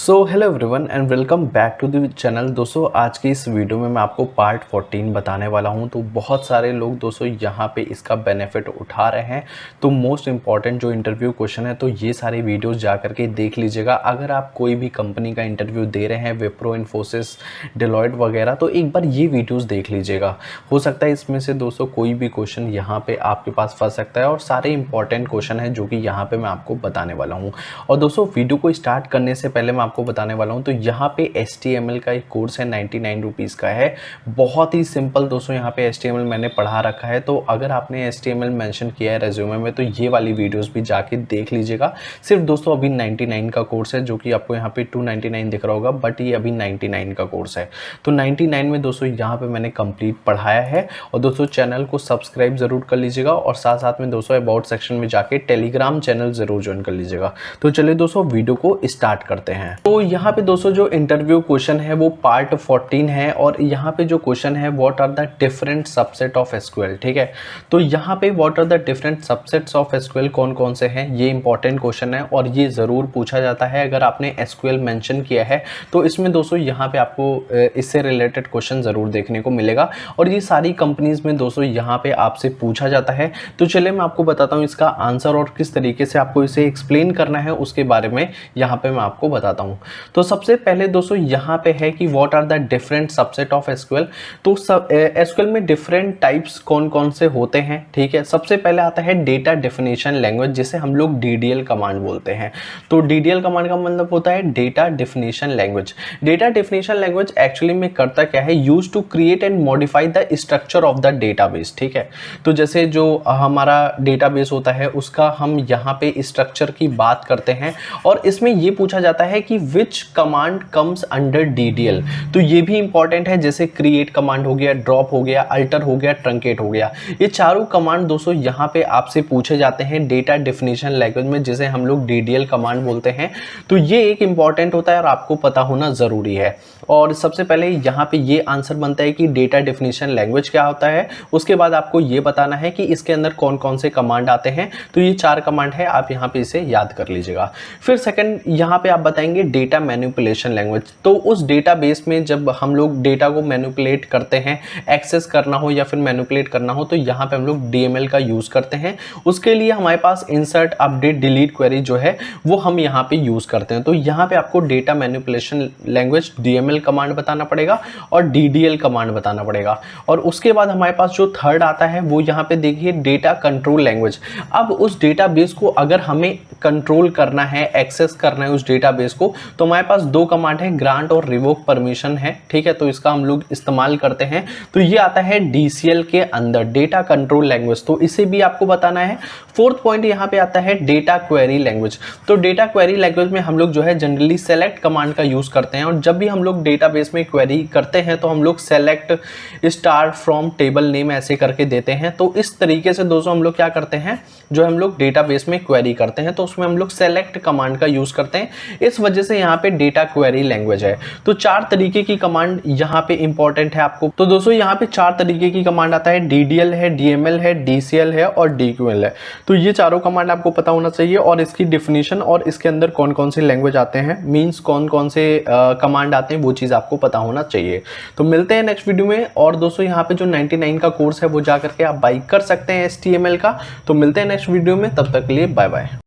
So hello everyone and welcome back to the channel. दोस्तों आज की इस वीडियो में मैं आपको पार्ट 14 बताने वाला हूं। तो बहुत सारे लोग दोस्तों यहां पे इसका बेनिफिट उठा रहे हैं। तो मोस्ट इंपॉर्टेंट जो इंटरव्यू क्वेश्चन है तो ये सारे वीडियोस जा करके देख लीजिएगा। अगर आप कोई भी कंपनी का इंटरव्यू दे रहे हैं, विप्रो, इन्फोसिस, डेलॉयट वगैरह, तो एक बार ये वीडियोज़ देख लीजिएगा। हो सकता है इसमें से दोस्तों कोई भी क्वेश्चन यहाँ पर आपके पास फंस सकता है और सारे इंपॉर्टेंट क्वेश्चन है जो कि यहाँ पर मैं आपको बताने वाला हूँ। और दोस्तों वीडियो को स्टार्ट करने से पहले आपको बताने वाला हूं तो यहाँ पे HTML का एक कोर्स है, 99 रुपीज़ का है। बहुत ही सिंपल दोस्तों, यहाँ पे HTML मैंने पढ़ा रखा है। तो अगर आपने HTML मेंशन किया है रेज्यूमे में तो ये वाली वीडियोस भी जाके देख लीजिएगा। सिर्फ दोस्तों अभी 99 का कोर्स है, जो कि आपको यहाँ पे 299 दिख रहा होगा, बट ये अभी 99 का कोर्स है। तो 99 में दोस्तों यहाँ पे मैंने कंप्लीट पढ़ाया है। और दोस्तों चैनल को सब्सक्राइब जरूर कर लीजिएगा और साथ साथ में दोस्तों अबाउट सेक्शन में जाके टेलीग्राम चैनल जरूर ज्वाइन कर लीजिएगा। तो चलिए दोस्तों वीडियो को स्टार्ट करते हैं। तो यहाँ पे दोस्तों जो इंटरव्यू क्वेश्चन है वो पार्ट 14 है और यहाँ पे जो क्वेश्चन है what are the different subset of SQL. ठीक है, तो यहाँ पे what are the different subsets of SQL कौन कौन से हैं, ये इंपॉर्टेंट क्वेश्चन है और ये ज़रूर पूछा जाता है। अगर आपने एसक्यूएल मेंशन किया है तो इसमें दोस्तों यहाँ पे आपको इससे रिलेटेड क्वेश्चन ज़रूर देखने को मिलेगा और ये सारी कंपनीज़ में दोस्तों यहाँ पे आपसे पूछा जाता है। तो चलिए मैं आपको बताता हूँ इसका आंसर और किस तरीके से आपको इसे एक्सप्लेन करना है उसके बारे में यहाँ पे मैं आपको बताता हूँ। तो सबसे पहले दोस्तों यहाँ पे है कि what are the different subset of SQL. तो एसक्यूएल में डिफरेंट टाइप्स कौन कौन से होते हैं। ठीक है, सबसे पहले आता है डेटा डेफिनेशन लैंग्वेज, जिसे हम लोग DDL कमांड बोलते हैं। तो DDL कमांड का मतलब होता है data definition language. Data definition language actually में करता क्या है, use to create and modify the structure of the database. ठीक है, तो जैसे जो हमारा डेटाबेस होता है उसका हम यहाँ पे स्ट्रक्चर की बात करते हैं और इसमें ये पूछा जाता है कि विच कमांड कम्स अंडर DDL। तो ये भी इंपॉर्टेंट है, जैसे क्रिएट कमांड हो गया, ड्रॉप हो गया, अल्टर हो गया, ट्रंकेट हो गया। ये चारों कमांड दोस्तों यहाँ पे आपसे पूछे जाते हैं डेटा डेफिनेशन लैंग्वेज में, जिसे हम लोग DDL कमांड बोलते हैं। तो ये एक इंपॉर्टेंट होता है और आपको पता होना ज़रूरी है। और सबसे पहले यहाँ पे ये आंसर बनता है कि डेटा डेफिनेशन लैंग्वेज क्या होता है। उसके बाद आपको ये बताना है कि इसके अंदर कौन कौन से कमांड आते हैं। तो ये 4 कमांड है, आप यहाँ पे इसे याद कर लीजिएगा। फिर सेकंड यहाँ पे आप बताएंगे डेटा मैनिपुलेशन लैंग्वेज। तो उस डेटाबेस में जब हम लोग डेटा को मैनिपुलेट करते हैं, एक्सेस करना हो या फिर मैनिपुलेट करना हो, तो यहाँ पे हम लोग DML का यूज़ करते हैं। उसके लिए हमारे पास इंसर्ट, अपडेट, डिलीट क्वेरी जो है वो हम यहाँ पे यूज़ करते हैं। तो यहाँ पे आपको data manipulation language DML command बताना पड़ेगा और DDL कमांड बताना पड़ेगा। और उसके बाद हमारे पास जो थर्ड आता है वो यहाँ पे देखिए डेटा कंट्रोल लैंग्वेज। अब उस डेटाबेस को अगर हमें कंट्रोल करना है, एक्सेस करना है उस डेटाबेस को, तो हमारे पास 2 कमांड है, ग्रांट और रिवोक परमिशन है। ठीक है, तो इसका हम लोग इस्तेमाल करते हैं। तो ये आता है DCL के अंदर, डेटा कंट्रोल लैंग्वेज। तो इसे भी आपको बताना है। फोर्थ पॉइंट यहाँ पे आता है डेटा क्वेरी लैंग्वेज। तो डेटा क्वेरी लैंग्वेज में हम लोग जो है जनरली सेलेक्ट कमांड का यूज करते हैं और जब भी हम लोग डेटाबेस में क्वेरी करते हैं तो हम लोग select star from table name ऐसे करके देते हैं। तो इस तरीके से दोस्तों हम लोग क्या करते हैं, जो हम लोग डेटाबेस में क्वेरी करते हैं तो उसमें हम लोग सेलेक्ट कमांड का यूज करते हैं। इस वजह से यहाँ पे डेटा क्वेरी लैंग्वेज है। तो 4 तरीके की कमांड यहाँ पे इंपॉर्टेंट है आपको। तो दोस्तों यहाँ पे 4 तरीके की कमांड आता है, DDL है, DML है, DCL है और DQL है। तो ये चारों कमांड आपको पता होना चाहिए और इसकी डिफिनीशन और इसके अंदर कौन कौन से लैंग्वेज आते हैं, मीन्स कौन कौन से कमांड आते हैं, वो चीज़ आपको पता होना चाहिए। तो मिलते हैं नेक्स्ट वीडियो में। और दोस्तों यहाँ पे जो 99 का कोर्स है वो जा करके आप बाई कर सकते हैं HTML का। तो मिलते हैं नेक्स्ट वीडियो में, तब तक के लिए बाय बाय।